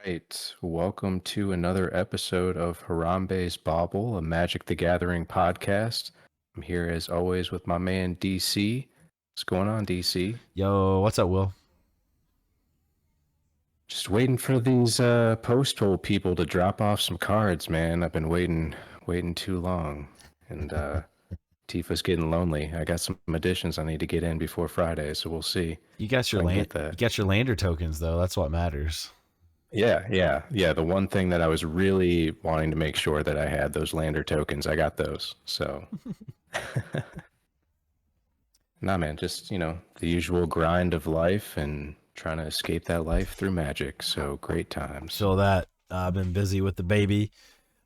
right. Welcome to another episode of Harambe's Bauble, a Magic the Gathering podcast. I'm here as always with my man DC. What's going on, DC? Yo, what's up, Will? Just waiting for these postal people to drop off some cards, man. I've been waiting too long. And Tifa's getting lonely. I got some additions I need to get in before Friday, so we'll see You got if your I can get you that. got your lander tokens though. That's what matters. Yeah. The one thing that I was really wanting to make sure that I had those lander tokens, I got those. So, nah, man, just, the usual grind of life and trying to escape that life through magic. So, great times. Feel that. I've been busy with the baby,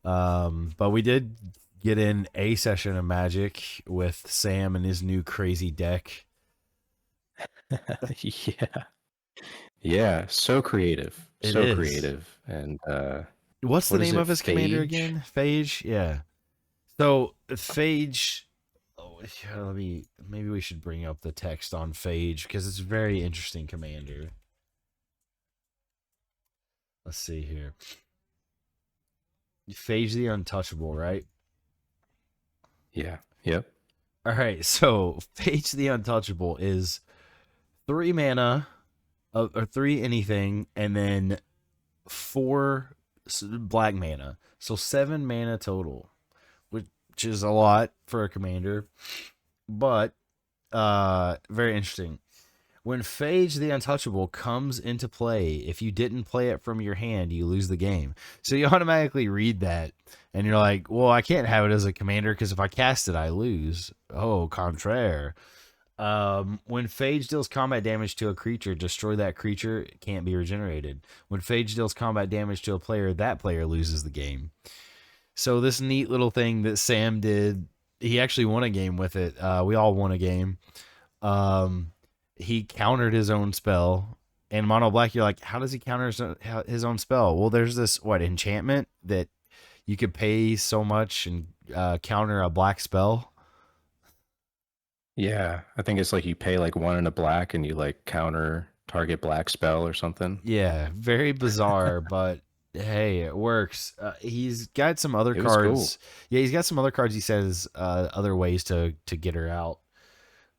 but we did get in a session of Magic with Sam and his new crazy deck. Yeah. Yeah, so creative. It So is. creative. And What's the what is name it? of his commander Phage? again? Phage. Yeah. So Phage. Oh, yeah, maybe we should bring up the text on Phage because it's a very interesting commander. Let's see here. Phage the Untouchable, right? Yeah. Yep. All right, so Phage the Untouchable is 3 mana, or 3 anything, and then 4 black mana. So 7 mana total, which is a lot for a commander, but very interesting. When Phage the Untouchable comes into play, if you didn't play it from your hand, you lose the game. So you automatically read that, and you're like, well, I can't have it as a commander because if I cast it, I lose. Oh, contraire. When Phage deals combat damage to a creature, destroy that creature. It can't be regenerated. When Phage deals combat damage to a player, that player loses the game. So this neat little thing that Sam did, he actually won a game with it. We all won a game. Um, he countered his own spell. And Mono Black, you're like, how does he counter his own spell? Well, there's this enchantment that you could pay so much and counter a black spell. Yeah. I think it's like you pay like one in a black and you like counter target black spell or something. Yeah, very bizarre, but hey, it works. He's got some other It was cool. cards. Yeah, he's got some other cards. He says other ways to get her out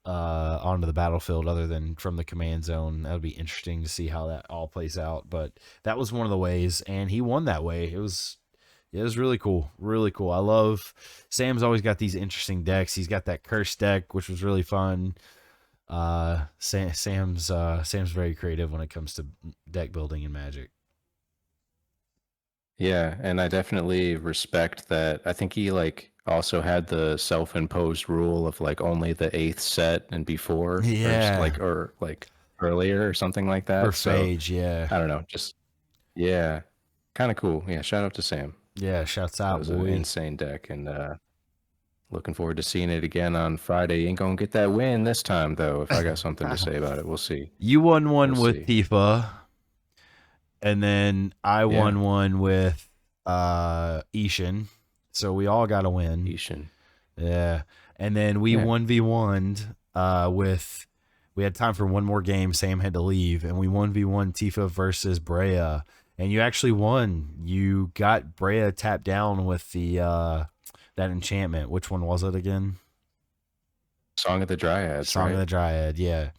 onto the battlefield other than from the command zone. That would be interesting to see how that all plays out. But that was one of the ways, and he won that way. It was really cool, really cool. I love Sam's always got these interesting decks. He's got that curse deck, which was really fun. Sam's very creative when it comes to deck building and Magic. Yeah, and I definitely respect that. I think he like also had the self-imposed rule of like only the eighth set and before, Yeah, or like earlier or something like for that. So Phage, yeah. I don't know, just yeah, kind of cool. Yeah, shout out to Sam. Yeah, shouts That out, was an boy. insane deck, and looking forward to seeing it again on Friday. Ain't gonna get that win this time though. If I got something to say about it, we'll see. You won We'll one with see. Tifa, and then I Yeah, won one with Ishin. So we all got a win. Ishin. Yeah. And then we Yeah. 1v1'd with we had time for one more game. Sam had to leave, and we 1v1 Tifa versus Brea. And you actually won. You got Brea tapped down with the that enchantment. Which one was it again? Song of the Dryads, Song of right? the Dryad, yeah.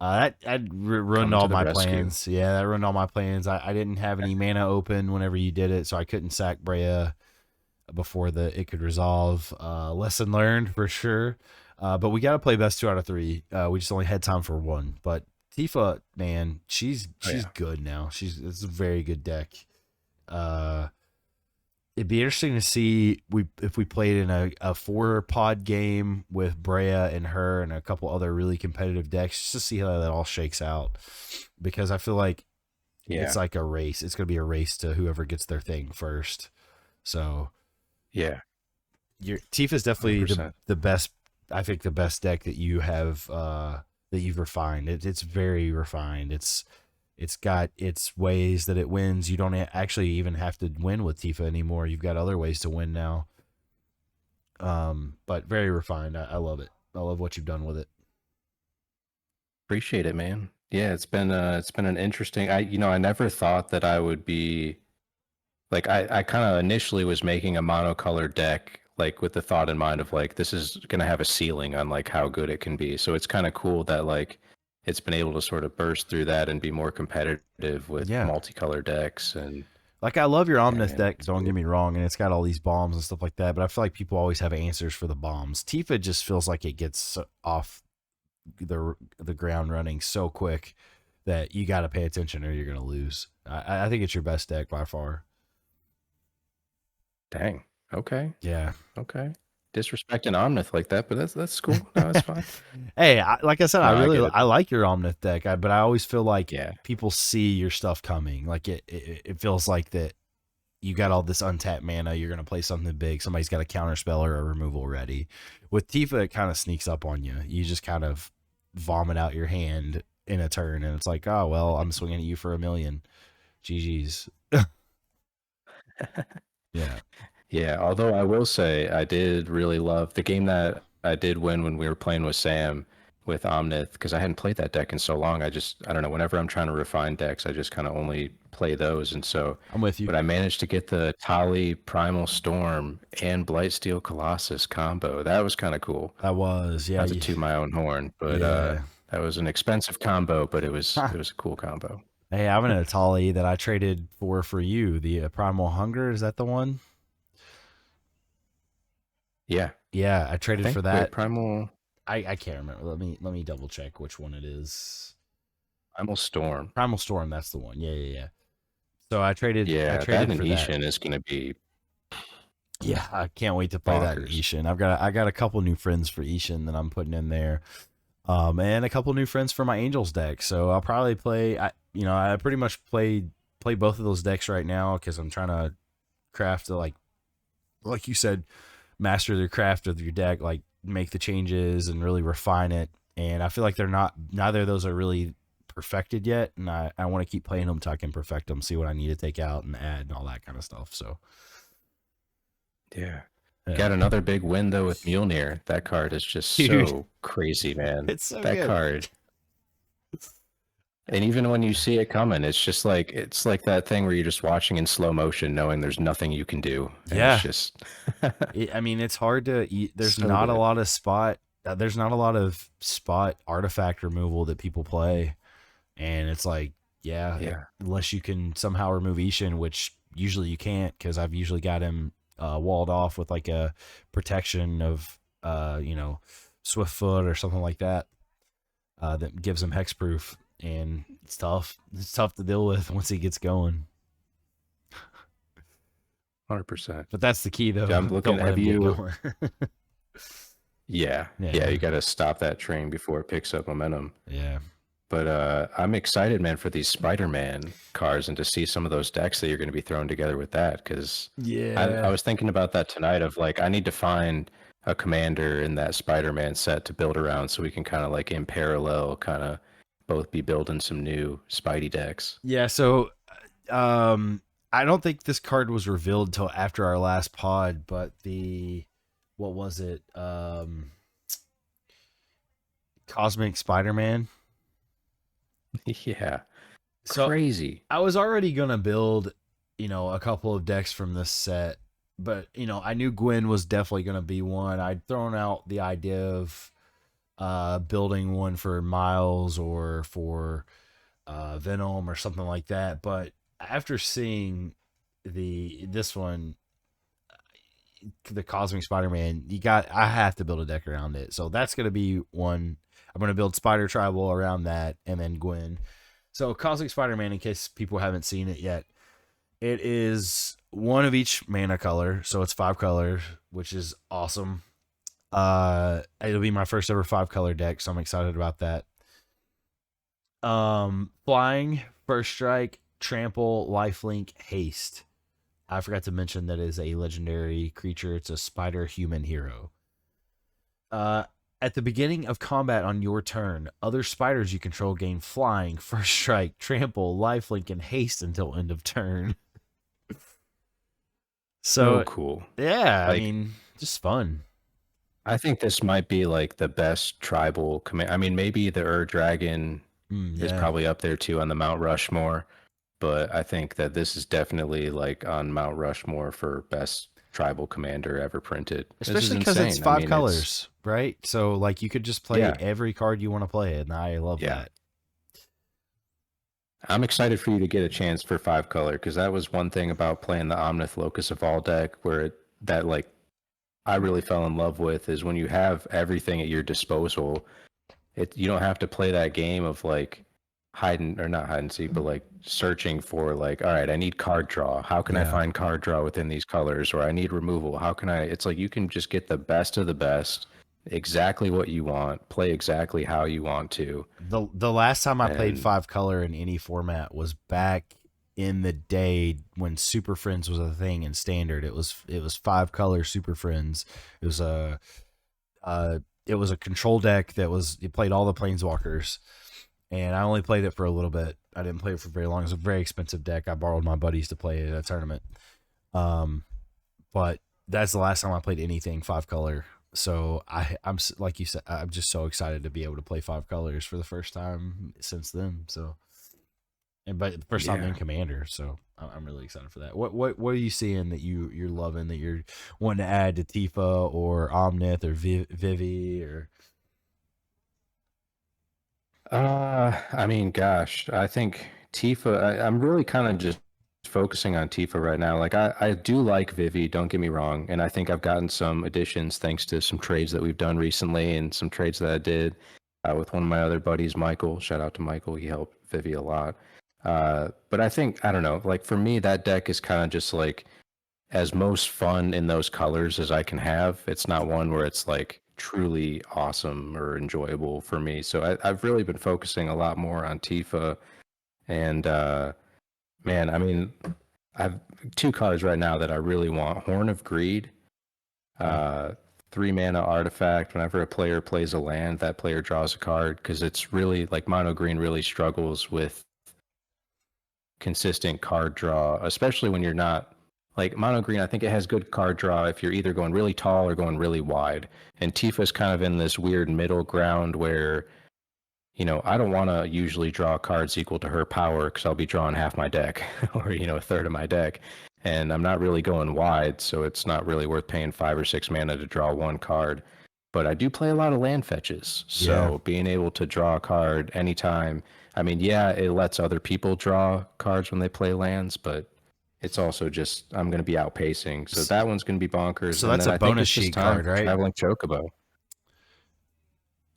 That ruined Come all to the my rescue. plans. Yeah, that ruined all my plans. I didn't have any mana open whenever you did it, so I couldn't sack Brea before it could resolve. Lesson learned for sure. But we got to play best 2 out of 3. We just only had time for one. But Tifa, man, she's Oh she's yeah. good now. It's a very good deck. Uh, it'd be interesting to see if we played in a 4 pod game with Brea and her and a couple other really competitive decks just to see how that all shakes out. Because I feel like it's Yeah. like a race. It's gonna be a race to whoever gets their thing first. So Yeah. your Tifa's definitely 100%. the best. I think the best deck that you have that you've refined. It's very refined. It's got its ways that it wins. You don't actually even have to win with Tifa anymore. You've got other ways to win now. But very refined. I love it. I love what you've done with it. Appreciate it, man. Yeah, it's been an interesting. I never thought that I would be like I kind of initially was making a monocolored deck like with the thought in mind of like this is gonna have a ceiling on like how good it can be. So it's kind of cool that like it's been able to sort of burst through that and be more competitive with Yeah. multicolor decks. And Like I love your yeah, Omnith man, deck, it's don't cool. get me wrong, and it's got all these bombs and stuff like that, but I feel like people always have answers for the bombs. Tifa just feels like it gets off the ground running so quick that you got to pay attention or you're going to lose. I think it's your best deck by far. Dang. Okay. Yeah. Okay. Disrespecting Omnith like that, but that's cool. No, that's fine. Hey, like I said, No, I get it I though. like your Omnith deck, but I always feel like Yeah. people see your stuff coming. Like it feels like that you got all this untapped mana. You're going to play something big. Somebody's got a counter spell or a removal ready. With Tifa, it kind of sneaks up on you. You just kind of vomit out your hand in a turn, and it's like, oh well, I'm swinging at you for 1,000,000. GG's. Yeah. Yeah, although I will say I did really love the game that I did win when we were playing with Sam with Omnith because I hadn't played that deck in so long. I don't know, whenever I'm trying to refine decks, I just kind of only play those. And so, I'm with you. but I managed to get the Tali Primal Storm and Blightsteel Colossus combo. That was kind of cool. That was, yeah. Not to toot my own horn, but Yeah. that was an expensive combo, but Huh. it was a cool combo. Hey, I have an Atali that I traded for you. The Primal Hunger, is that the one? Yeah, Yeah, I I traded for think. Wait, that. Primal I can't remember. Let me double check which one it is. Primal Storm. Primal Storm, that's the one. Yeah, yeah, yeah. So I Yeah, that traded and for that. Ishin is going to be Yeah, I can't wait to play that in bonkers. Ishin. I got a couple new friends for Ishin that I'm putting in there. And a couple new friends for my Angels deck. So I'll probably play I pretty much play both of those decks right now cuz I'm trying to craft like you said, master the craft of your deck, like make the changes and really refine it. And I feel like neither of those are really perfected yet. And I want to keep playing them till I can perfect them, see what I need to take out and add and all that kind of stuff. So, Yeah. yeah. Got another big win though with Mjolnir. That card is just Dude, so crazy, man. it's so That good. card. And even when you see it coming, it's like that thing where you're just watching in slow motion, knowing there's nothing you can do. And it's Yeah. just I mean, it's hard to eat. so good. There's not a lot of spot artifact removal that people play. And it's like, yeah, Yeah. unless you can somehow remove Ishin, which usually you can't because I've usually got him walled off with like a protection of, Swift Foot or something like that that gives him hexproof. And it's tough. It's tough to deal with once he gets going. 100%. But that's the key, though. I'm looking, Don't let have him get you going. Yeah. Yeah, Yeah. you got to stop that train before it picks up momentum. Yeah. But I'm excited, man, for these Spider-Man cars and to see some of those decks that you're going to be throwing together with that. Because I Yeah. was thinking about that tonight of like, I need to find a commander in that Spider-Man set to build around so we can kind of like in parallel kind of both be building some new Spidey decks. Yeah. So, um, I don't think this card was revealed until after our last pod, but what was it? Cosmic Spider-Man. Yeah. So Crazy. I was already gonna build, a couple of decks from this set, but I knew Gwen was definitely gonna be one. I'd thrown out the idea of building one for Miles or for Venom or something like that. But after seeing this one, the Cosmic Spider-Man, I have to build a deck around it. So that's gonna be one. I'm gonna build Spider Tribal around that, and then Gwen. So Cosmic Spider-Man, in case people haven't seen it yet, it is one of each mana color, so it's 5 colors, which is awesome. It'll be my first ever 5 color deck, so I'm excited about that. Flying, first strike, trample, lifelink, haste. I forgot to mention that is a legendary creature. It's a spider human hero. At the beginning of combat on your turn, other spiders you control gain flying, first strike, trample, lifelink, and haste until end of turn. So So, cool. yeah, I Like, mean, just fun. I think this might be like the best tribal command. I mean, maybe the Ur Dragon is Yeah. probably up there too on the Mount Rushmore. But I think that this is definitely like on Mount Rushmore for best tribal commander ever printed. This is Especially because it's insane. I 5 mean, it's colors, right? So like you could just play yeah, every card you want to play, and I love yeah. that. I'm excited for you to get a chance for 5 color because that was one thing about playing the Omnith Locus of All deck that like I really fell in love with is when you have everything at your disposal. You don't have to play that game of like hiding or not hide and seek, but like searching for like, all right, I need card draw. How can I Yeah. find card draw within these colors? Or I need removal. How can I? It's like you can just get the best of the best, exactly what you want, play exactly how you want to, The last time I played and 5 color in any format was back in the day when Super Friends was a thing in standard. It was 5 color Super Friends. It was a it was a control deck that was you played all the planeswalkers, and I only played it for a little bit. I didn't play it for very long. It was a very expensive deck. I borrowed my buddies to play it at a tournament. But that's the last time I played anything 5 color. So I'm like you said, I'm just so excited to be able to play 5 colors for the first time since then. So, but the first time yeah. in Commander. So I'm really excited for that. What are you seeing that you're loving that you're wanting to add to Tifa or Omnith or Vivi or? I mean, gosh, I think Tifa. I'm really kind of just focusing on Tifa right now. Like, I do like Vivi. Don't get me wrong, and I think I've gotten some additions thanks to some trades that we've done recently and some trades that I did with one of my other buddies, Michael. Shout out to Michael. He helped Vivi a lot. But I think I don't know. Like for me, that deck is kind of just like as most fun in those colors as I can have. It's not one where it's like truly awesome or enjoyable for me. So I've really been focusing a lot more on Tifa. And man, I mean, I've 2 cards right now that I really want. Horn of Greed, Okay. uh, 3 mana artifact. Whenever a player plays a land, that player draws a card because it's really like mono green really struggles with consistent card draw, especially when you're not like mono green. I think it has good card draw if you're either going really tall or going really wide. And Tifa's kind of in this weird middle ground where, I don't want to usually draw cards equal to her power because I'll be drawing half my deck or, a third of my deck. And I'm not really going wide, so it's not really worth paying 5 or 6 mana to draw one card. But I do play a lot of land fetches. Yeah. So being able to draw a card anytime, I mean, yeah, it lets other people draw cards when they play lands, but it's also just, I'm going to be outpacing. So that one's going to be bonkers. So And that's then a I think bonus it's just sheet time card, for right? Traveling Chocobo.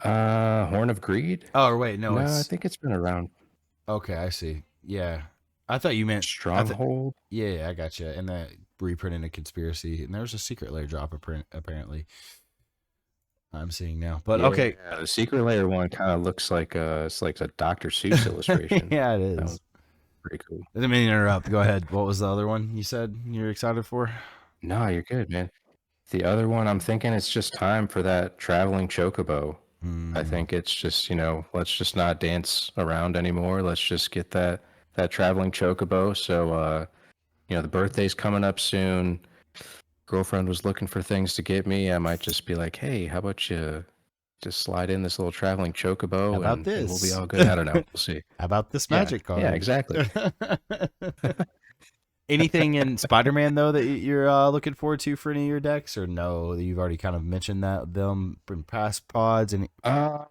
Horn of Greed? Oh, or wait, no, No, I it's think it's been around. okay. I see. Yeah, I thought you meant. Stronghold? Yeah, I got you. And that reprinting a conspiracy, and there's a secret layer drop apparently. I'm seeing now, but Yeah, okay. the Secret Layer one kind of looks like it's like a Dr. Seuss illustration. Yeah, it That is. was pretty cool. I didn't mean to interrupt. Go ahead. What was the other one you said you're excited for? No, you're good, man. The other one, I'm thinking it's just time for that Traveling Chocobo. I Hmm. think it's just, let's just not dance around anymore. Let's just get that Traveling Chocobo. So, the birthday's coming up soon. Girlfriend was looking for things to get me. I might just be like, hey, how about you just slide in this little Traveling How Chocobo about and we'll be this? all good. I don't know. We'll see. How about this Yeah. magic Yeah, card? exactly. Anything in Spider-Man though that you're looking forward to for any of your decks, or no? You've already kind of mentioned that them in past pods, and Uh,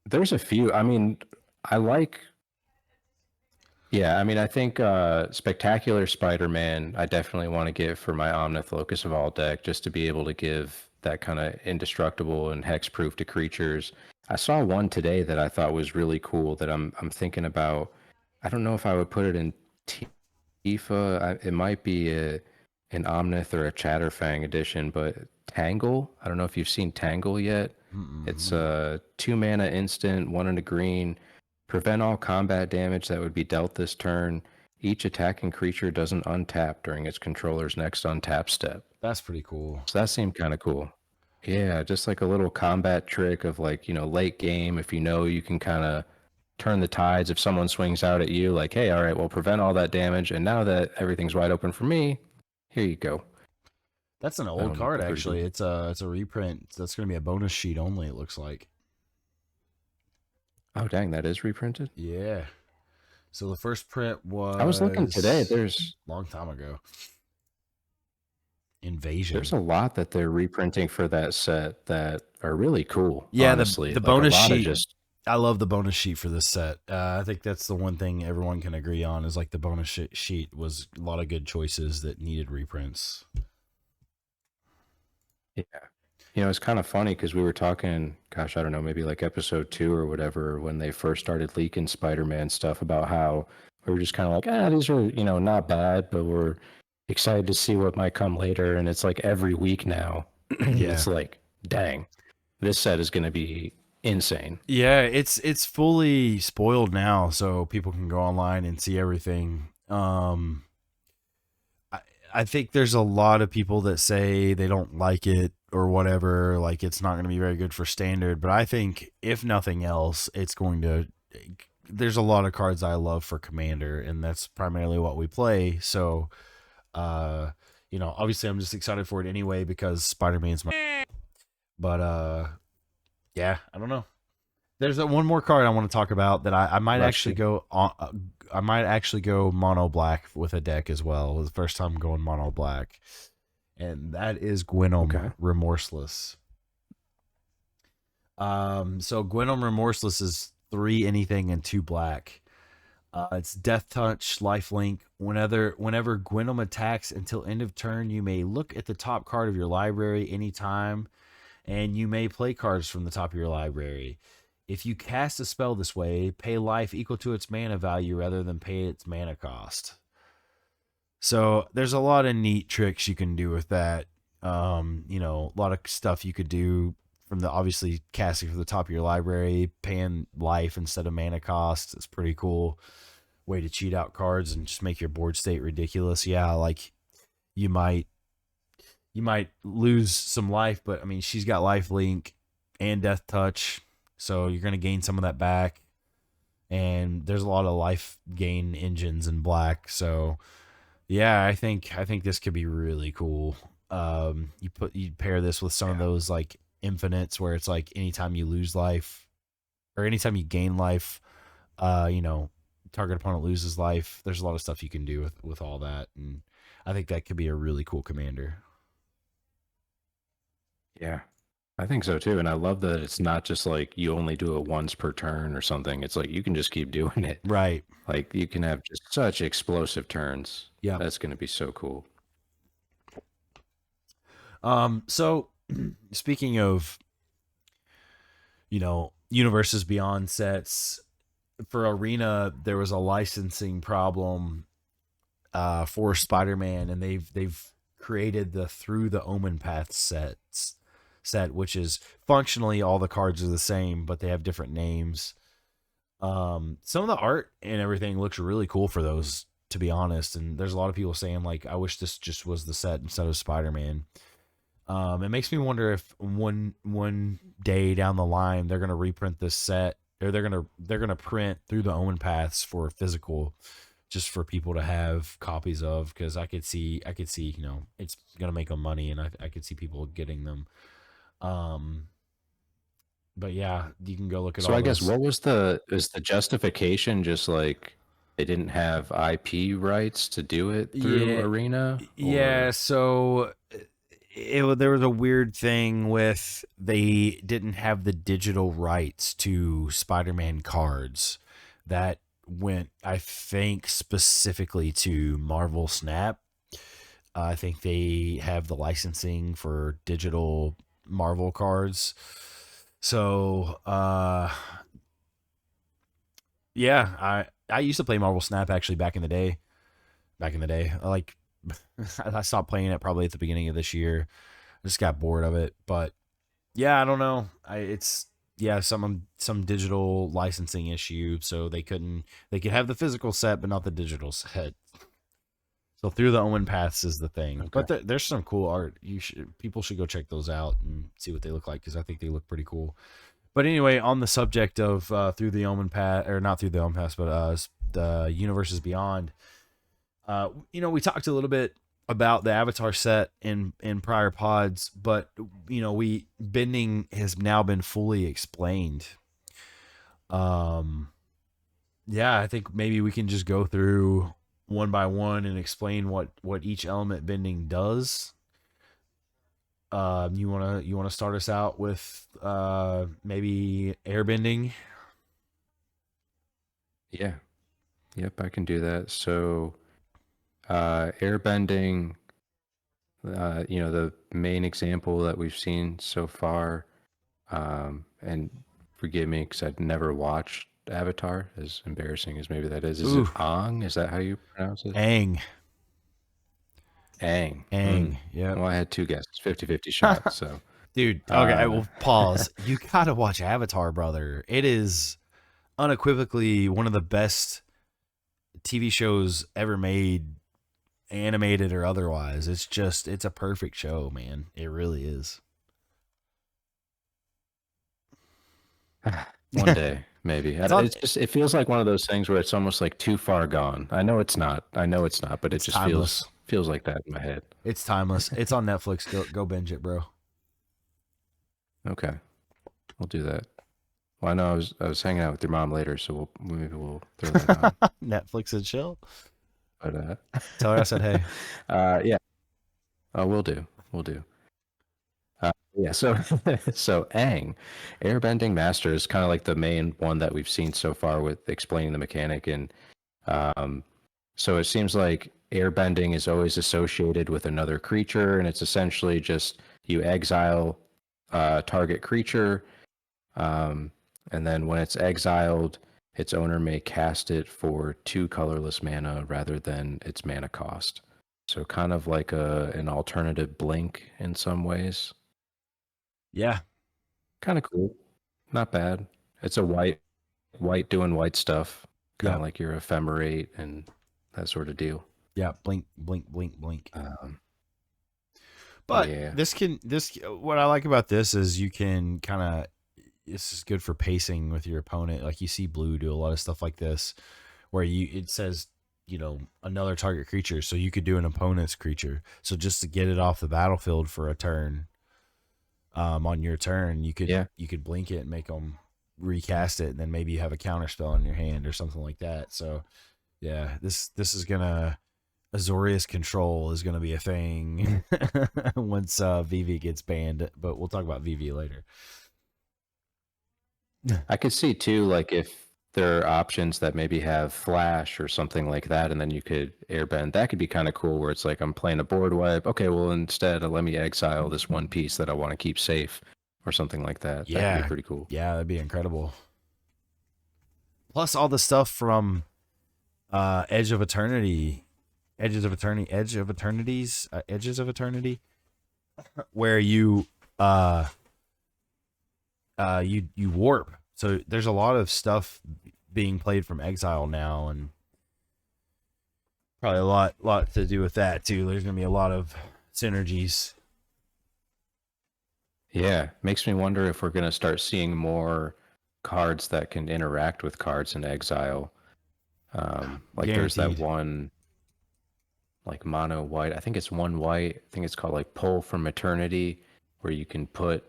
there's a few. I mean, I like, yeah, I mean, I think Spectacular Spider-Man, I definitely want to get for my Omnith Locus of All deck just to be able to give that kind of indestructible and hexproof to creatures. I saw one today that I thought was really cool that I'm thinking about. I don't know if I would put it in Tifa. It might be an Omnith or a Chatterfang edition, but Tangle. I don't know if you've seen Tangle yet. It's a 2 mana instant, 1 in a green. Prevent all combat damage that would be dealt this turn. Each attacking creature doesn't untap during its controller's next untap step. that's pretty cool. So that seemed kind of cool. Yeah, just like a little combat trick of like, late game, if you can kind of turn the tides if someone swings out at you, like, hey, all right, well, prevent all that damage. And now that everything's wide open for me, here you go. That's an That old one would card be pretty actually. cool. It's a reprint. That's going to be a bonus sheet only. It looks like. Oh, dang, that is reprinted? Yeah. So the first print I was looking today. was a long time ago. There's Invasion. a lot that they're reprinting for that set that are really cool, Yeah, honestly. the Like a bonus lot of sheet. just I love the bonus sheet for this set. I think that's the one thing everyone can agree on is like the bonus sheet was a lot of good choices that needed reprints. yeah. You know, it's kind of funny because we were talking, gosh, I don't know, maybe like episode 2 or whatever, when they first started leaking Spider-Man stuff about how we were just kind of like, these are, not bad, but we're excited to see what might come later. And it's like every week now, Yeah. it's like, dang, this set is going to be insane. Yeah, it's fully spoiled now, so people can go online and see everything. I, I think there's a lot of people that say they don't like it or whatever, like it's not going to be very good for standard, but I think if nothing else, it's going to there's a lot of cards I love for commander and that's primarily what we play. So, obviously I'm just excited for it anyway because Spider-Man's my but yeah, I don't know. There's one more card I want to talk about that I might actually Rusty. go on. I might actually go mono black with a deck as well. It was the first time going mono black, and that is Okay. Gwenom Remorseless. So Gwenom Remorseless is 3 anything and 2 black. It's Death Touch, Lifelink. Whenever Gwenom attacks until end of turn, you may look at the top card of your library anytime, and you may play cards from the top of your library. If you cast a spell this way, pay life equal to its mana value rather than pay its mana cost. So there's a lot of neat tricks you can do with that. A lot of stuff you could do from the obviously casting from the top of your library, paying life instead of mana cost. It's pretty cool way to cheat out cards and just make your board state ridiculous. Yeah, like you might lose some life, but I mean she's got life link and death touch, so you're gonna gain some of that back. And there's a lot of life gain engines in black, so yeah, I think this could be really cool. You pair this with some of Yeah. those like infinites where it's like anytime you lose life or anytime you gain life, uh, you know, target opponent loses life. There's a lot of stuff you can do with all that, and I think that could be a really cool commander. Yeah. I think so too. And I love that it's not just like you only do it once per turn or something. It's like you can just keep doing it. Right. Like you can have just such explosive turns. Yeah. That's going to be so cool. So speaking of, universes beyond sets, for Arena, there was a licensing problem for Spider-Man, and they've created the Through the Omen Path set, which is functionally all the cards are the same, but they have different names. Some of the art and everything looks really cool for those, to be honest. And there's a lot of people saying like, I wish this just was the set instead of Spider-Man. It makes me wonder if one day down the line they're gonna reprint this set, or they're gonna print Through the Omen Paths for physical, just for people to have copies of. Because I could see it's gonna make them money, and I could see people getting them. Um, but yeah, you can go look at So all I guess those. what was is the justification just like they didn't have IP rights to do it through Yeah, Arena yeah. or So there was a weird thing with they didn't have the digital rights to Spider-Man cards that went, I think, specifically to Marvel Snap. I think they have the licensing for digital Marvel cards. So, yeah, I used to play Marvel Snap actually back in the day. Back in the day, like I stopped playing it probably at the beginning of this year. I just got bored of it, but yeah, I don't know. It's yeah, some digital licensing issue, so they could have the physical set but not the digital set. So Through the Omen Paths is the thing, okay. but there's some cool art. People should go check those out and see what they look like because I think they look pretty cool. But anyway, on the subject of Through the Omen Path, or not Through the Omen Paths, but the Universes Beyond. We talked a little bit about the Avatar set in prior pods, but we bending has now been fully explained. Um, yeah, I think maybe we can just go through one by one and explain what each element bending does. You wanna start us out with maybe airbending? Yeah. Yep, I can do that. So, airbending, the main example that we've seen so far, and forgive me because I'd never watched Avatar, as embarrassing as maybe that is. Is it Ooh, Aang? Is that how you pronounce it? Aang, Aang. Aang. Yep. Well, I had two guesses, 50-50 shot. So, Dude, okay, I uh, will pause. You gotta watch Avatar, brother. It is unequivocally one of the best TV shows ever made, animated or otherwise. It's a perfect show, man. It really is. one day, maybe. It's on. It's just, it feels like one of those things where it's almost like too far gone. I know it's not. But it It's just timeless. feels like that in my head. It's timeless. It's on Netflix. Go binge it, bro. Okay, we'll do that. Well, I know I was hanging out with your mom later, so maybe we'll throw that on. Netflix and chill. But Tell her I said hey. yeah, we'll do. We'll do. Yeah, so so Aang, Airbending Master is kind of like the main one that we've seen so far with explaining the mechanic, and um, so it seems like airbending is always associated with another creature, and it's essentially just you exile target creature, um, and then when it's exiled, its owner may cast it for 2 colorless mana rather than its mana cost. So kind of like an alternative blink in some ways. Yeah, Kind of cool. Not bad. It's a white doing white stuff, kind yeah, of like your ephemerate and that sort of deal. yeah. Blink, blink, blink, blink. Um, But yeah, this what I like about this is you can kind of, this is good for pacing with your opponent. Like you see blue do a lot of stuff like this where it says, another target creature, so you could do an opponent's creature. So just to get it off the battlefield for a turn, on your turn, yeah, you could blink it and make them recast it, and then maybe you have a counter spell in your hand or something like that. So yeah, this is gonna, Azorius control is gonna be a thing once VV gets banned, but we'll talk about VV later. I could see too, like if there are options that maybe have flash or something like that, and then you could airbend. That could be kind of cool. Where it's like I'm playing a board wipe. Okay, well instead let me exile this one piece that I want to keep safe, or something like that. That could be Yeah, pretty cool. yeah, that'd be incredible. Plus all the stuff from Edge of Eternity, Edges of Eternity, where uh you warp. So there's a lot of stuff being played from exile now, and probably a lot to do with that too. There's gonna be a lot of synergies. Yeah, makes me wonder if we're gonna start seeing more cards that can interact with cards in exile. Like there's that Guaranteed. one like mono white. I think it's one white. I think it's called like Pull from Eternity, where you can put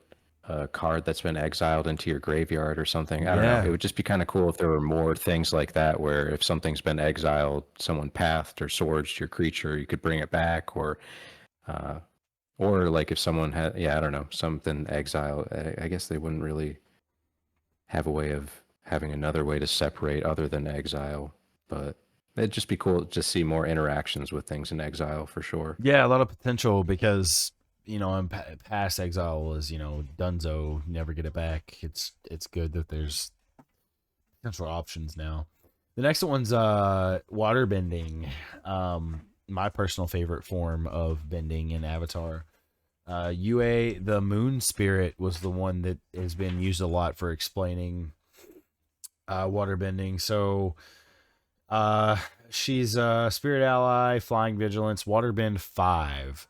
a card that's been exiled into your graveyard or something. I don't know. Yeah. It would just be kind of cool if there were more things like that, where if something's been exiled, someone pathed or swords your creature, you could bring it back, uh, or like if someone had, yeah, I don't know, something exile. I guess they wouldn't really have a way of having another way to separate other than exile, but it'd just be cool to see more interactions with things in exile for sure. Yeah, a lot of potential because in past exile was Dunzo, never get it back. It's good that there's potential options now. The next one's water bending. My personal favorite form of bending in Avatar. UA, the moon spirit, was the one that has been used a lot for explaining water bending. So she's a spirit ally, flying vigilance, waterbend 5.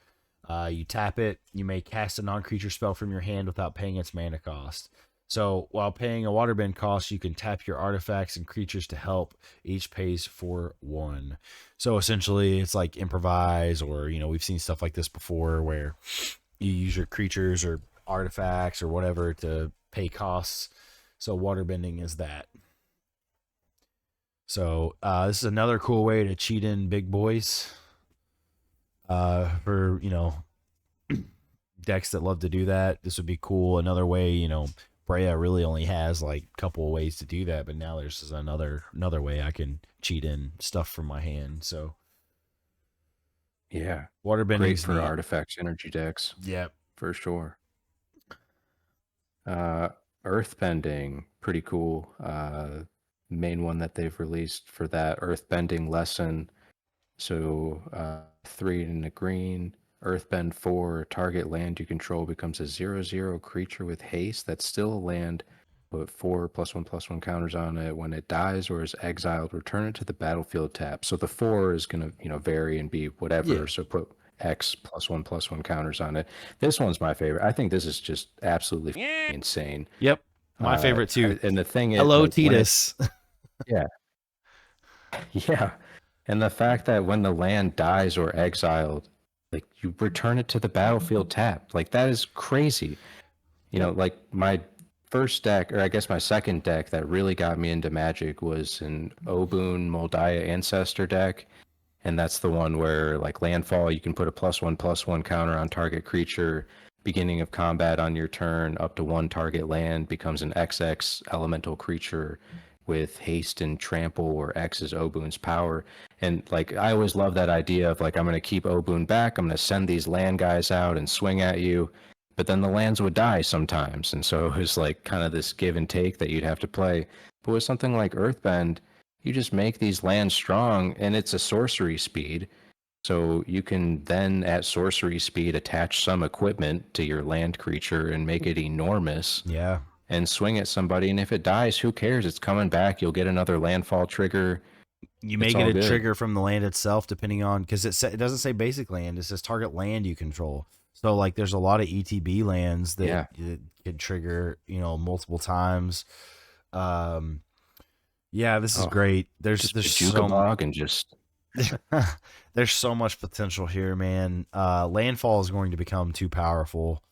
You tap it, you may cast a non-creature spell from your hand without paying its mana cost. So while paying a waterbend cost, you can tap your artifacts and creatures to help. Each pays for 1. So essentially, it's like improvise, or we've seen stuff like this before, where you use your creatures or artifacts or whatever to pay costs. So waterbending is that. So this is another cool way to cheat in big boys. For decks that love to do that, this would be cool. Another way, Brea really only has like a couple of ways to do that, but now there's another way I can cheat in stuff from my hand. So Yeah. Great waterbending's for neat. artifacts, energy decks, Yep. for sure. Earthbending, pretty cool. Main one that they've released for that earthbending lesson. So 3 in the green, earthbend 4, target land you control becomes a 0/0 creature with haste. That's still a land, put 4+1/+1 counters on it. When it dies or is exiled, return it to the battlefield tap. So the 4 is going to, vary and be whatever. Yeah. So put X +1/+1 counters on it. This one's my favorite. I think this is just absolutely insane. Yep. My favorite too. And the thing is, Hello, like, when Titus. yeah, yeah. And the fact that when the land dies or exiled, like you return it to the battlefield tap, like that is crazy. Like my first deck, or I guess my second deck that really got me into Magic was an Obun Moldiah Ancestor deck. And that's the one where, like, landfall, you can put a +1/+1 counter on target creature. Beginning of combat on your turn, up to 1 target land becomes an XX elemental creature with haste and trample, where X is Obun's power. And, like, I always love that idea of, like, I'm going to keep Obun back. I'm going to send these land guys out and swing at you. But then the lands would die sometimes. And so it was, like, kind of this give and take that you'd have to play. But with something like Earthbend, you just make these lands strong, and it's a sorcery speed. So you can then, at sorcery speed, attach some equipment to your land creature and make it enormous. Yeah. And swing at somebody, and if it dies, who cares? It's coming back. You'll get another landfall trigger. You may get a trigger from the land itself, depending on, because it doesn't say basic land. It says target land you control. So like, there's a lot of ETB lands that could trigger, multiple times. Yeah, this is great. There's so and just there's so much potential here, man. Landfall is going to become too powerful.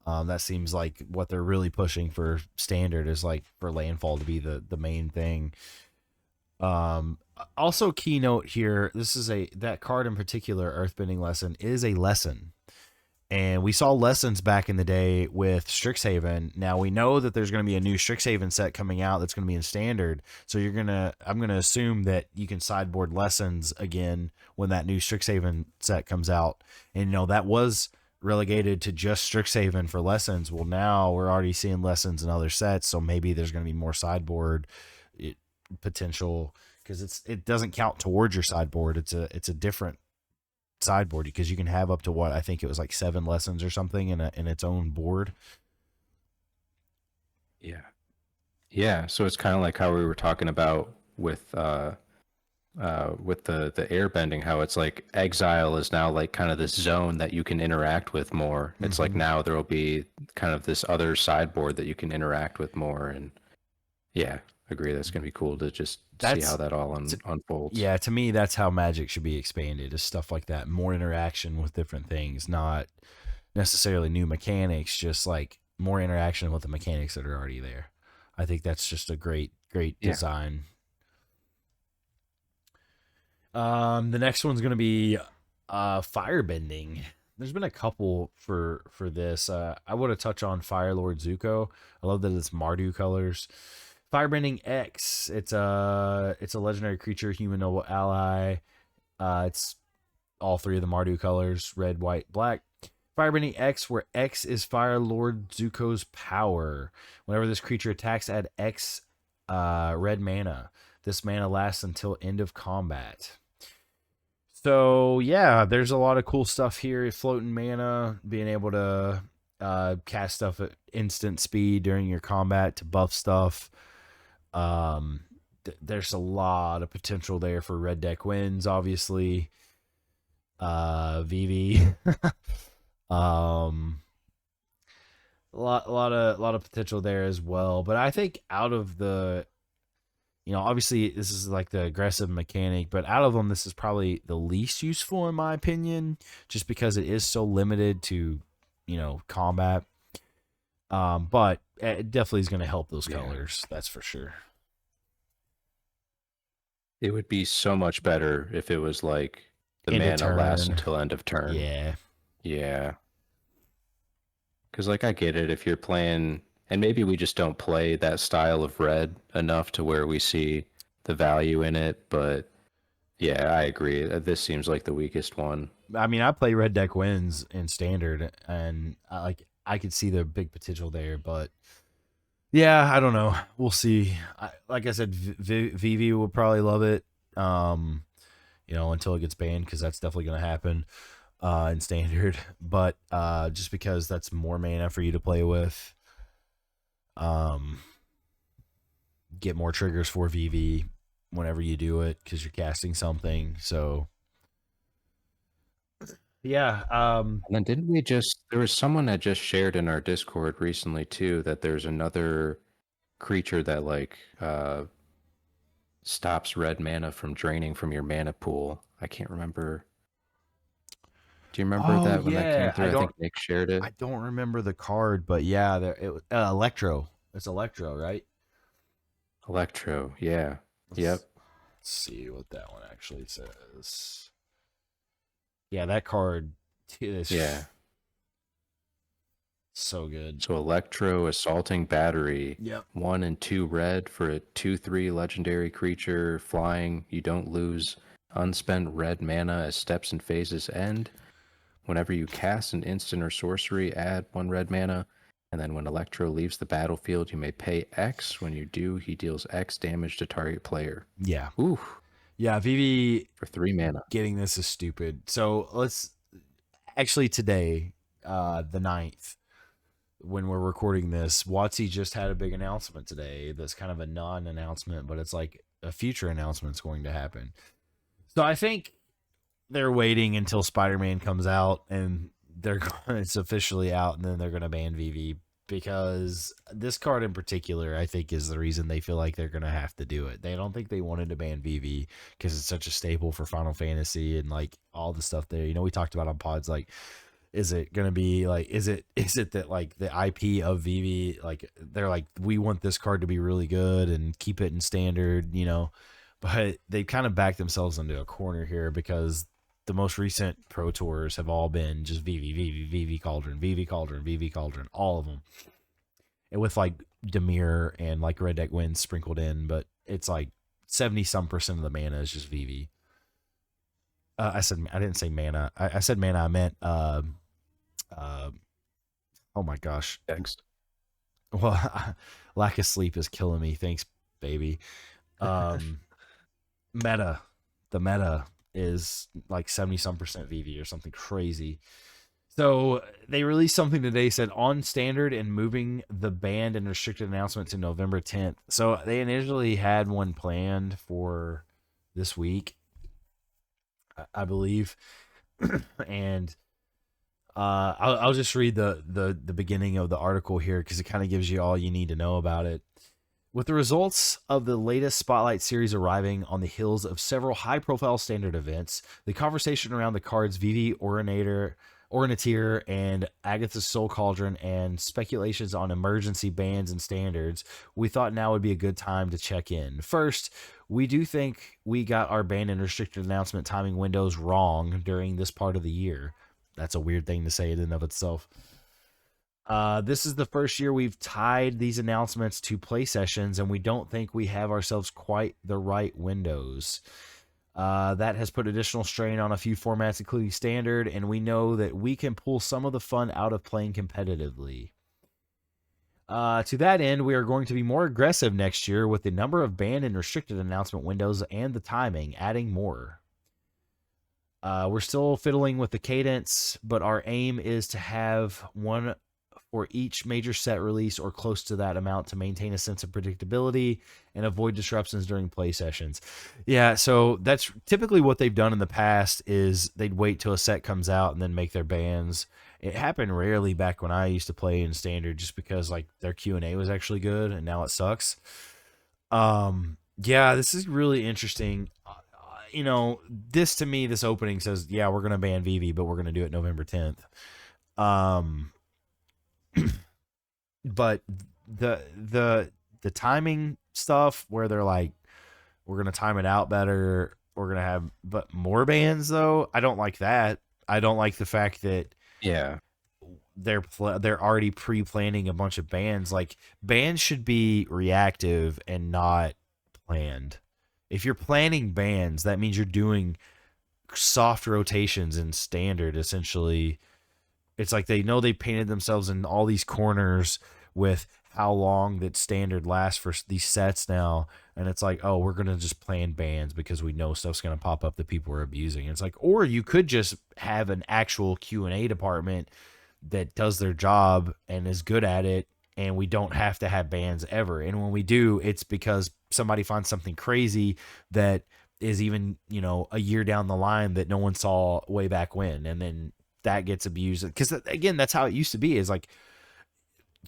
That seems like what they're really pushing for standard, is like for landfall to be the main thing. Also, keynote here, this is that card in particular, Earthbending Lesson, is a lesson. And we saw lessons back in the day with Strixhaven. Now we know that there's going to be a new Strixhaven set coming out that's going to be in standard. So I'm going to assume that you can sideboard lessons again when that new Strixhaven set comes out. And that was relegated to just Strixhaven for lessons. Well, now we're already seeing lessons in other sets, so maybe there's going to be more sideboard potential, because it doesn't count towards your sideboard. It's a different sideboard, because you can have up to, what I think it was like 7 lessons or something in its own board. Yeah. So it's kind of like how we were talking about with the airbending, how it's like exile is now like kind of this zone that you can interact with more. It's like now there will be kind of this other sideboard that you can interact with more. And yeah, agree, that's going to be cool to just see how that all unfolds. Yeah, to me, that's how Magic should be expanded, is stuff like that. More interaction with different things, not necessarily new mechanics, just like more interaction with the mechanics that are already there. I think that's just a great design. The next one's going to be firebending. There's been a couple for this. I want to touch on Firelord Zuko. I love that it's Mardu colors. Firebending X. It's a legendary creature, human noble ally. It's all 3 of the Mardu colors: red, white, black. Firebending X, where X is Firelord Zuko's power. Whenever this creature attacks, add X red mana. This mana lasts until end of combat. So yeah, there's a lot of cool stuff here. Floating mana, being able to cast stuff at instant speed during your combat to buff stuff. There's a lot of potential there for red deck wins, obviously. VV. A lot of potential there as well. But I think out of the, obviously this is like the aggressive mechanic, but out of them, this is probably the least useful in my opinion, just because it is so limited to, combat. But it definitely is going to help those Yeah. colors. That's for sure. It would be so much better if it was like the End of mana lasts turn. until end of turn. Yeah. Yeah. Because, like, I get it if you're playing, and maybe we just don't play that style of red enough to where we see the value in it. But yeah, I agree. This seems like the weakest one. I mean, I play red deck wins in standard, and I could see the big potential there, but yeah, I don't know. We'll see. Like I said, Vivi will probably love it. Um, until it gets banned, because that's definitely going to happen in standard. But just because that's more mana for you to play with, um, get more triggers for VV whenever you do it because you're casting something. So yeah, And then didn't we just, there was someone that just shared in our Discord recently too that there's another creature that like stops red mana from draining from your mana pool. I can't remember. Do you remember oh that when that came yeah, through? I think Nick shared it. I don't remember the card, but yeah, there it was Electro. It's Electro, right? Electro, yeah. Let's, Yep. let's see what that one actually says. Yeah, that card is Yeah. so good. So Electro Assaulting Battery, Yep. 1 and 2 red for a 2/3 legendary creature flying. You don't lose unspent red mana as steps and phases end. Whenever you cast an instant or sorcery, add 1 red mana. And then when Electro leaves the battlefield, you may pay X. When you do, he deals X damage to target player. Yeah. Ooh, Yeah, VV for 3 mana. getting this is stupid. So let's actually today, the 9th, when we're recording this, WotC just had a big announcement today. That's kind of a non-announcement, but it's like a future announcement's going to happen. So I think they're waiting until Spider-Man comes out and it's officially out, and then they're going to ban VV, because this card in particular, I think, is the reason they feel like they're going to have to do it. They don't think they wanted to ban VV because it's such a staple for Final Fantasy and like all the stuff there. We talked about on pods, like, is it going to be like, is it that like the IP of VV, like they're like, we want this card to be really good and keep it in standard, but they kind of backed themselves into a corner here, because the most recent pro tours have all been just VV Cauldron, VV Cauldron, VV Cauldron, all of them, and with like Demir and like Red Deck Wins sprinkled in, but it's like 70% of the mana is just VV. I didn't say mana. I said mana. I meant oh my gosh. X. Well, lack of sleep is killing me. Thanks, baby. Meta. The meta is like 70% VV or something crazy. So they released something today, said on standard and moving the banned and restricted announcement to November 10th. So they initially had one planned for this week, I believe. And I'll just read the beginning of the article here, because it kind of gives you all you need to know about it. With the results of the latest Spotlight series arriving on the heels of several high-profile standard events, the conversation around the cards VV Ornatir and Agatha's Soul Cauldron, and speculations on emergency bans and standards, we thought now would be a good time to check in. First, we do think we got our ban and restricted announcement timing windows wrong during this part of the year. That's a weird thing to say in and of itself. This is the first year we've tied these announcements to play sessions, and we don't think we have ourselves quite the right windows. That has put additional strain on a few formats, including standard, and we know that we can pull some of the fun out of playing competitively. To that end, we are going to be more aggressive next year with the number of banned and restricted announcement windows and the timing, adding more. We're still fiddling with the cadence, but our aim is to have one for each major set release or close to that amount to maintain a sense of predictability and avoid disruptions during play sessions. Yeah, so that's typically what they've done in the past, is they'd wait till a set comes out and then make their bans. It happened rarely back when I used to play in standard, just because like their Q&A was actually good, and now it sucks. Yeah, this is really interesting. This to me, this opening says, yeah, we're going to ban VV, but we're going to do it November 10th. But the timing stuff where they're like, we're gonna time it out better, we're gonna have but more bands though. I don't like that. I don't like the fact that Yeah. they're already pre-planning a bunch of bands. Like bands should be reactive and not planned. If you're planning bands, that means you're doing soft rotations in standard essentially. It's like they know they painted themselves in all these corners with how long that standard lasts for these sets now, and it's like, oh, we're gonna just plan bands because we know stuff's gonna pop up that people are abusing. It's like, or you could just have an actual Q&A department that does their job and is good at it, and we don't have to have bands ever. And when we do, it's because somebody finds something crazy that is even, you know, a year down the line that no one saw way back when, and then that gets abused. Because again, that's how it used to be, is like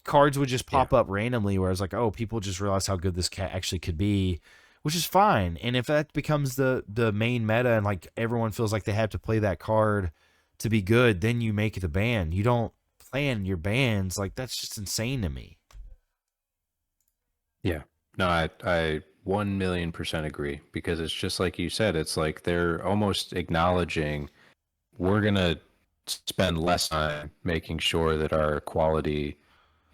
cards would just Yeah. pop up randomly where it's like, oh, people just realize how good this cat actually could be, which is fine. And if that becomes the main meta and like everyone feels like they have to play that card to be good, then you make the band. You don't plan your bands. Like that's just insane to me. Yeah. No, I 1,000,000% agree, because it's just like you said, it's like they're almost acknowledging we're gonna spend less time making sure that our quality,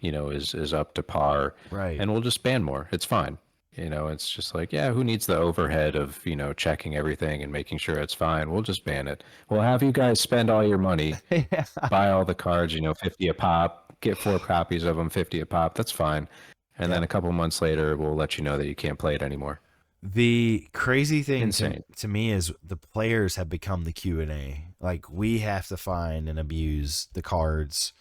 is up to par, Right. and we'll just ban more. It's fine. It's just like, yeah, who needs the overhead of, checking everything and making sure it's fine? We'll just ban it. We'll have you guys spend all your money, Yeah. buy all the cards, 50 a pop, get 4 copies of them, 50 a pop. That's fine. And then Yep. a couple months later, we'll let you know that you can't play it anymore. The crazy thing Insane. to me is the players have become the Q&A. Like we have to find and abuse the cards,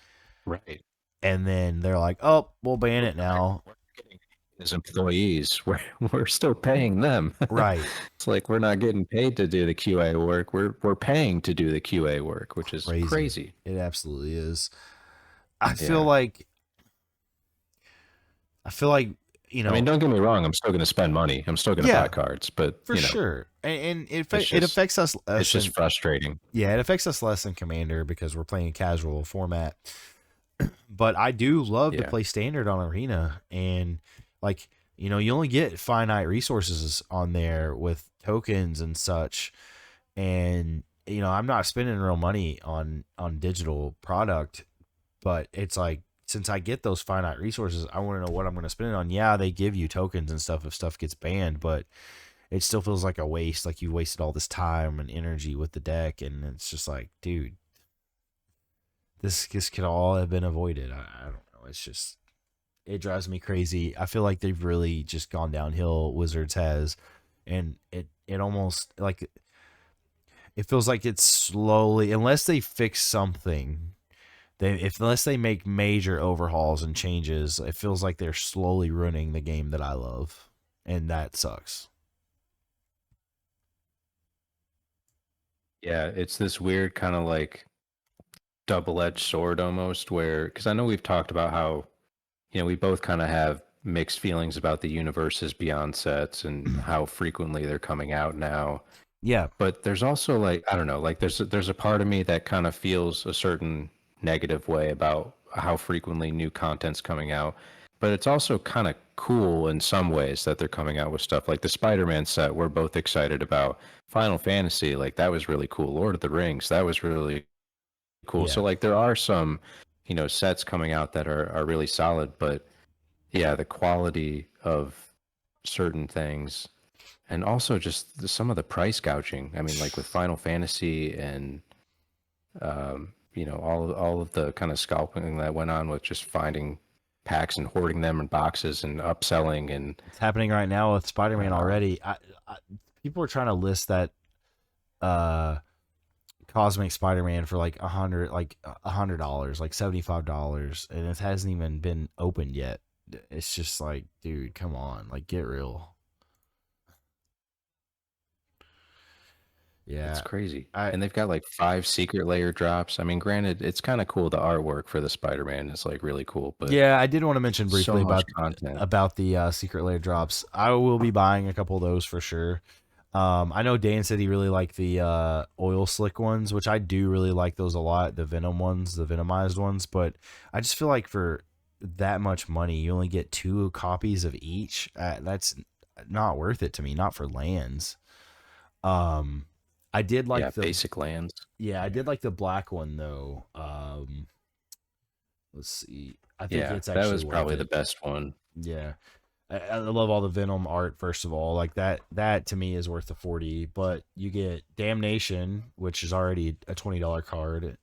Right. and then they're like, "Oh, we'll ban it now." We're getting as employees, we're still paying them. Right. It's like we're not getting paid to do the QA work. We're paying to do the QA work, which is Crazy. crazy. It absolutely is. I feel Yeah. like I feel like, you I mean, know, don't get me wrong. I'm still going to spend money. I'm still going to buy yeah, cards, but for sure. And it's it just affects us it's less just than, frustrating. yeah, it affects us less than Commander because we're playing a casual format. But I do love to Yeah. play standard on Arena, and like, you know, you only get finite resources on there with tokens and such, and you know, I'm not spending real money on digital product, but it's like since I get those finite resources, I want to know what I'm going to spend it on. Yeah, they give you tokens and stuff if stuff gets banned, but it still feels like a waste. Like you wasted all this time and energy with the deck, and it's just like, dude, this could all have been avoided. I don't know. It's just it drives me crazy. I feel like they've really just gone downhill. Wizards has, and it almost like it feels like it's slowly, unless they fix something. Unless they make major overhauls and changes, it feels like they're slowly ruining the game that I love, and that sucks. Yeah, it's this weird kind of like double-edged sword almost, where, because I know we've talked about how, we both kind of have mixed feelings about the universes beyond sets and how frequently they're coming out now. Yeah, But there's also, like, I don't know, like there's a part of me that kind of feels a certain negative way about how frequently new content's coming out. But it's also kind of cool in some ways that they're coming out with stuff like the Spider-Man set we're both excited about. Final Fantasy, like that was really cool. Lord of the Rings, that was really cool. yeah. So like there are some, sets coming out that are really solid, but yeah, the quality of certain things, and also just some of the price gouging. I mean, like with Final Fantasy and all of the kind of scalping that went on with just finding packs and hoarding them in boxes and upselling and It's happening right now with Spider-Man um, already. People are trying to list that uh Cosmic Spider-Man for like $100, like $75, and it hasn't even been opened yet. It's just like, dude, come on, like get real. it's Yeah, crazy. I And they've got like 5 secret layer drops. I mean, granted, it's kind of cool. The artwork for the Spider-Man is like really cool, but yeah, I did want to mention so briefly much content. about the secret layer drops. I will be buying a couple of those for sure. I know Dan said he really liked the oil slick ones, which I do really like those a lot. The venom ones, the venomized ones, but I just feel like for that much money, you only get 2 copies of each. That's not worth it to me. Not for lands. Um, I did Yeah, like the basic lands. yeah, I did like the black one though. Let's see. I think Yeah, it's that actually was worth probably the it. best one. Yeah. I love all the Venom art. First of all, like that to me is worth the 40. But you get Damnation, which is already a $20 card.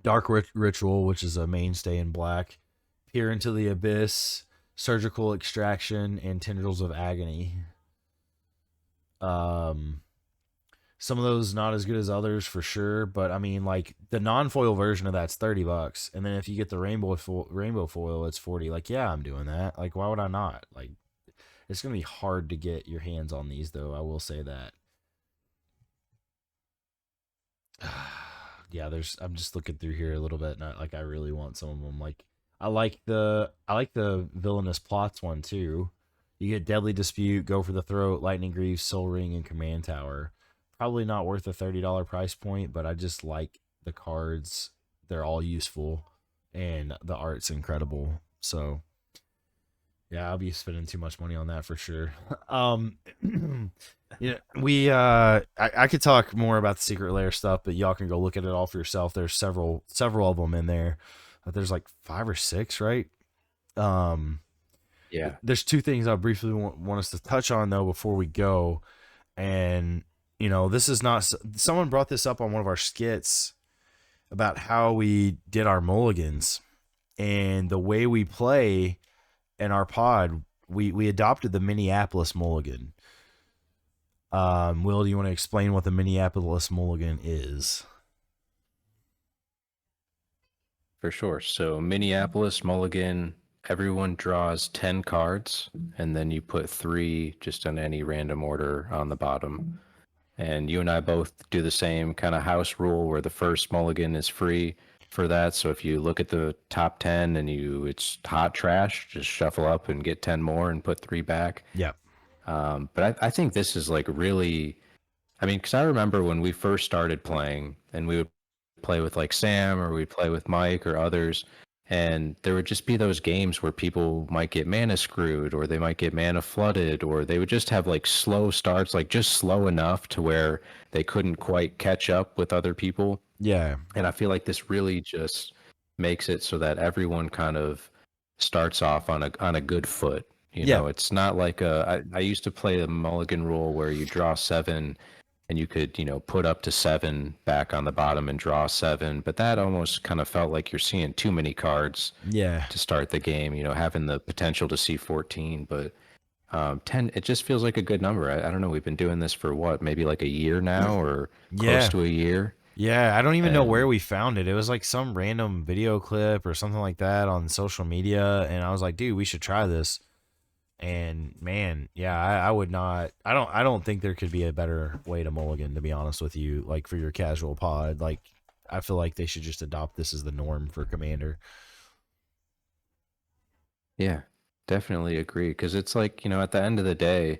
Dark Ritual, which is a mainstay in black. Peer into the Abyss, Surgical Extraction, and Tendrils of Agony. Um, some of those not as good as others for sure, but I mean, like the non-foil version of that's $30, and then if you get the rainbow foil, it's 40. Like, yeah, I'm doing that. Like, why would I not? Like, it's gonna be hard to get your hands on these, though. I will say that. Yeah, there's. I'm just looking through here a little bit, and like I really want some of them. Like, I like the Villainous Plots one too. You get Deadly Dispute, Go for the Throat, Lightning Greaves, Soul Ring, and Command Tower. Probably not worth a $30 price point, but I just like the cards. They're all useful, and the art's incredible. So yeah, I'll be spending too much money on that for sure. Um, yeah, I could talk more about the Secret Lair stuff, but y'all can go look at it all for yourself. There's several of them in there. There's like 5 or 6, right? Um, Yeah, there's 2 things I briefly want us to touch on though before we go, and this is not. Someone brought this up on one of our skits about how we did our mulligans and the way we play in our pod. We adopted the Minneapolis Mulligan. Will, do you want to explain what the Minneapolis Mulligan is? for sure. So Minneapolis Mulligan, everyone draws 10 cards, and then you put 3 just in any random order on the bottom. And you and I both do the same kind of house rule where the first mulligan is free for that. So if you look at the top 10 and it's hot trash, just shuffle up and get 10 more and put 3 back. Yeah. But I think this is like really, I mean, because I remember when we first started playing and we would play with like Sam or we'd play with Mike or others, and there would just be those games where people might get mana screwed or they might get mana flooded or they would just have like slow starts, like just slow enough to where they couldn't quite catch up with other people. Yeah. And I feel like this really just makes it so that everyone kind of starts off on a good foot. Yeah. It's not like I used to play the mulligan rule where you draw 7 and you could, put up to 7 back on the bottom and draw 7. But that almost kind of felt like you're seeing too many cards Yeah. to start the game, having the potential to see 14. But 10, it just feels like a good number. I don't know. We've been doing this for what, maybe like a year now or close to a year. Yeah, I don't even know where And we found it. It was like some random video clip or something like that on social media, and I was like, dude, we should try this. And man, yeah, I would not. I don't think there could be a better way to mulligan, to be honest with you. Like for your casual pod, like I feel like they should just adopt this as the norm for Commander. yeah, definitely agree. Because it's like, at the end of the day,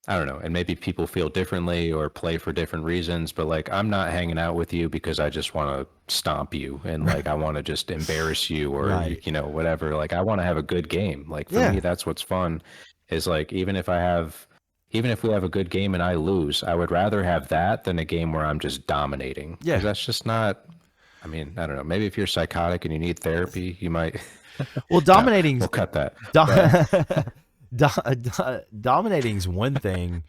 I don't know, and maybe people feel differently or play for different reasons, but like I'm not hanging out with you because I just want to stomp you and like I want to just embarrass you or Right. whatever. Like I want to have a good game. Like for Yeah. me that's what's fun is like even if we have a good game and I lose, I would rather have that than a game where I'm just dominating. Yeah. Because that's just not, I mean, I don't know. Maybe if you're psychotic and you need therapy, you might Well, no, dominating's we'll cut that. dominating's one thing,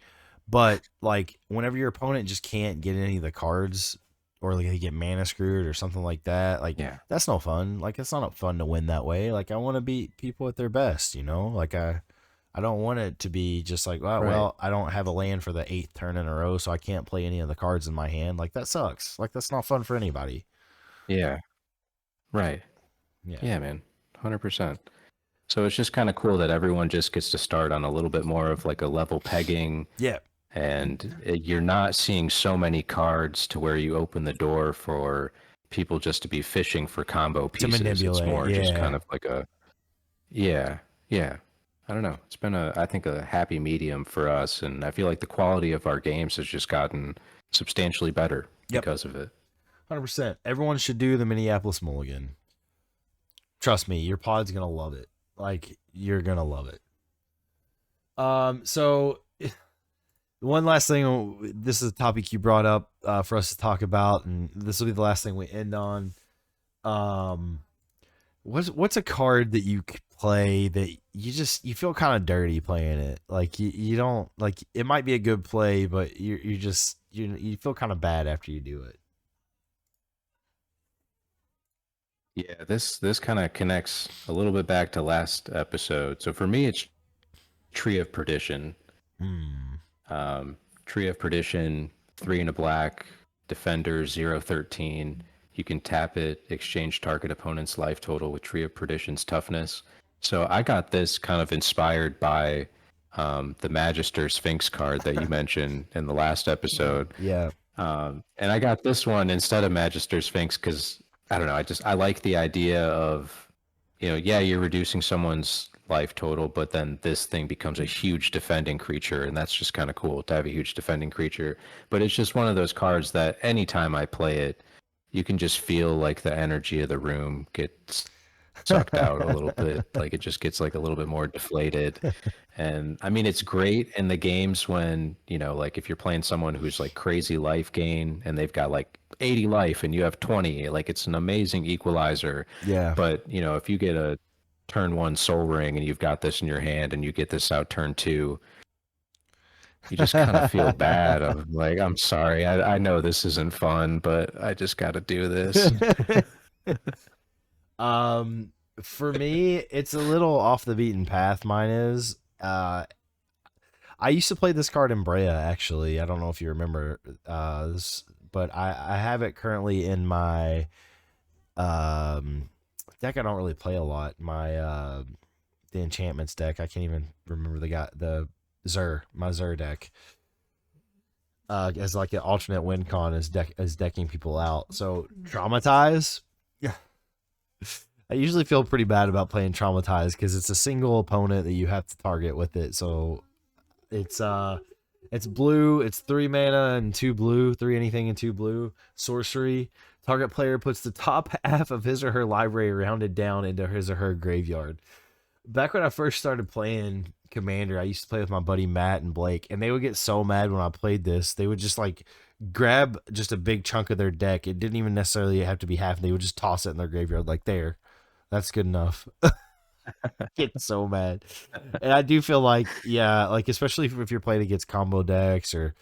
but like whenever your opponent just can't get any of the cards or like they get mana screwed or something like that, like Yeah. that's no fun. Like it's not fun to win that way. Like I want to beat people at their best, Like I don't want it to be just like, well, Right. well, I don't have a land for the 8th turn in a row, so I can't play any of the cards in my hand. Like that sucks. Like that's not fun for anybody. Yeah. Right. Yeah. Yeah, man. 100%. So it's just kind of cool that everyone just gets to start on a little bit more of like a level pegging, Yeah. and you're not seeing so many cards to where you open the door for people just to be fishing for combo To pieces. It's manipulate. more just kind Yeah. of like yeah. I don't know. It's been I think a happy medium for us, and I feel like the quality of our games has just gotten substantially better Yep. because of it. 100%. Everyone should do the Minneapolis Mulligan. Trust me, your pod's gonna love it. Like, you're gonna love it. So one last thing. This is a topic you brought up for us to talk about, and this will be the last thing we end on. Um, what's a card that you play that you feel kind of dirty playing it? Like you don't like it might be a good play, but you feel kind of bad after you do it. Yeah, this kind of connects a little bit back to last episode. So for me, it's Tree of Perdition. Hmm. Um, Tree of Perdition, 3 and a black, Defender 013. You can tap it, exchange target opponent's life total with Tree of Perdition's toughness. So I got this kind of inspired by the Magister Sphinx card that you mentioned in the last episode. Yeah. And I got this one instead of Magister Sphinx because I don't know. I like the idea of, yeah, you're reducing someone's life total, but then this thing becomes a huge defending creature, and that's just kind of cool to have a huge defending creature. But it's just one of those cards that anytime I play it, you can just feel like the energy of the room gets sucked out a little bit. Like it just gets like a little bit more deflated. And I mean, it's great in the games when, like if you're playing someone who's like crazy life gain and they've got like 80 life and you have 20, like it's an amazing equalizer. Yeah. But, if you get a turn 1 Soul Ring and you've got this in your hand and you get this out turn 2, you just kind of feel bad. I'm like, I'm sorry. I know this isn't fun, but I just got to do this. For me, it's a little off the beaten path. Mine is. I used to play this card in Brea, actually. I don't know if you remember this, but I have it currently in my deck. I don't really play a lot. My the enchantments deck. I can't even remember the my Zur deck. As like an alternate win con as decking people out. So Traumatize. Yeah. I usually feel pretty bad about playing Traumatize because it's a single opponent that you have to target with it. So it's blue, it's 3 mana and 2 blue, 3 anything and 2 blue. Sorcery. Target player puts the top half of his or her library rounded down into his or her graveyard. Back when I first started playing Commander, I used to play with my buddy Matt and Blake, and they would get so mad when I played this. They would just like grab just a big chunk of their deck. It didn't even necessarily have to be half. They would just toss it in their graveyard like, there. That's good enough. Getting so mad. And I do feel like, yeah, like especially if you're playing against combo decks or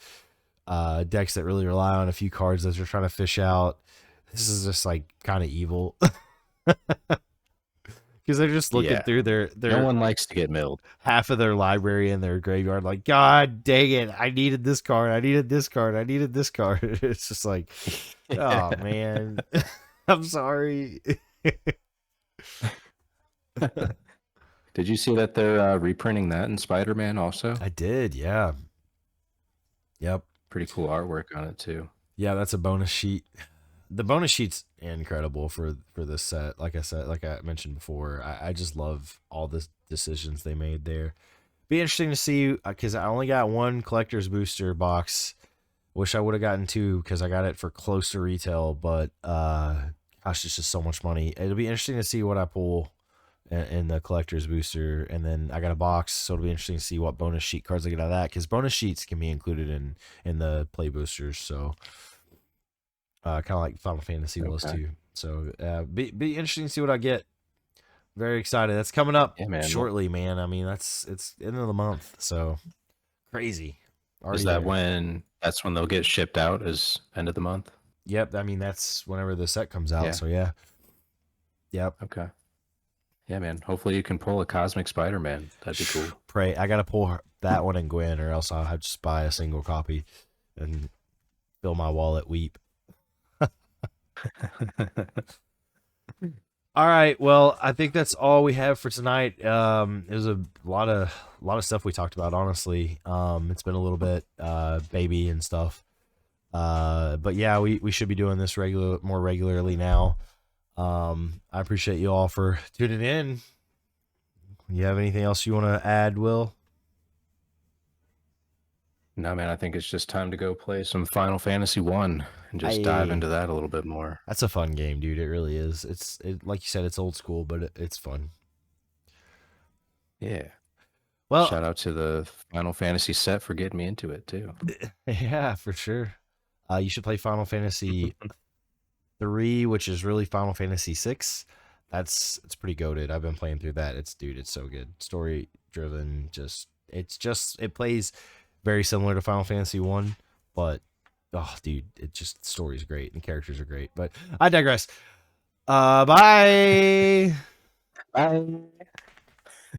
decks that really rely on a few cards that you're trying to fish out, this is just like kind of evil. Because they're just looking through their no one likes to get milled. Half of their library in their graveyard, like, God dang it, I needed this card, I needed this card, I needed this card. It's just like, oh man. I'm sorry. Did you see that they're reprinting that in Spider-Man also? I did, yeah. Yep. Pretty cool artwork on it too. Yeah, that's a bonus sheet. The bonus sheet's incredible for this set. Like I said, like I mentioned before, I just love all the decisions they made there. Be interesting to see because I only got 1 collector's booster box. Wish I would have gotten 2 because I got it for close to retail, but gosh, it's just so much money. It'll be interesting to see what I pull in the collector's booster, and then I got a box, so it'll be interesting to see what bonus sheet cards I get out of that because bonus sheets can be included in the play boosters. So. Kind of like Final Fantasy was too. So be interesting to see what I get. Very excited. That's coming up shortly, man. I mean, it's end of the month, so crazy. Is that that's when they'll get shipped out? Is end of the month? Yep. I mean, that's whenever the set comes out. Yeah. So yeah. Yep. Okay. Yeah, man. Hopefully you can pull a Cosmic Spider-Man. That'd be cool. Pray. I gotta pull that one and Gwen, or else I'll have to just buy a single copy and fill my wallet weep. All right, well, I think that's all we have for tonight. It was a lot of stuff we talked about, honestly. It's been a little bit baby and stuff, but yeah, we should be doing this more regularly now. I appreciate you all for tuning in. You have anything else you want to add, Will? No, man, I think it's just time to go play some Final Fantasy 1 and just dive I into that a little bit more. That's a fun game, dude. It really is. Like you said, it's old school, but it's fun. Yeah. Well, Shout out to the Final Fantasy set for getting me into it too. yeah, for sure. You should play Final Fantasy 3, which is really Final Fantasy 6. It's pretty goated. I've been playing through that. It's so good. Story driven. It plays very similar to Final Fantasy 1, but oh, dude, the story's great and characters are great. But I digress. Bye. Bye.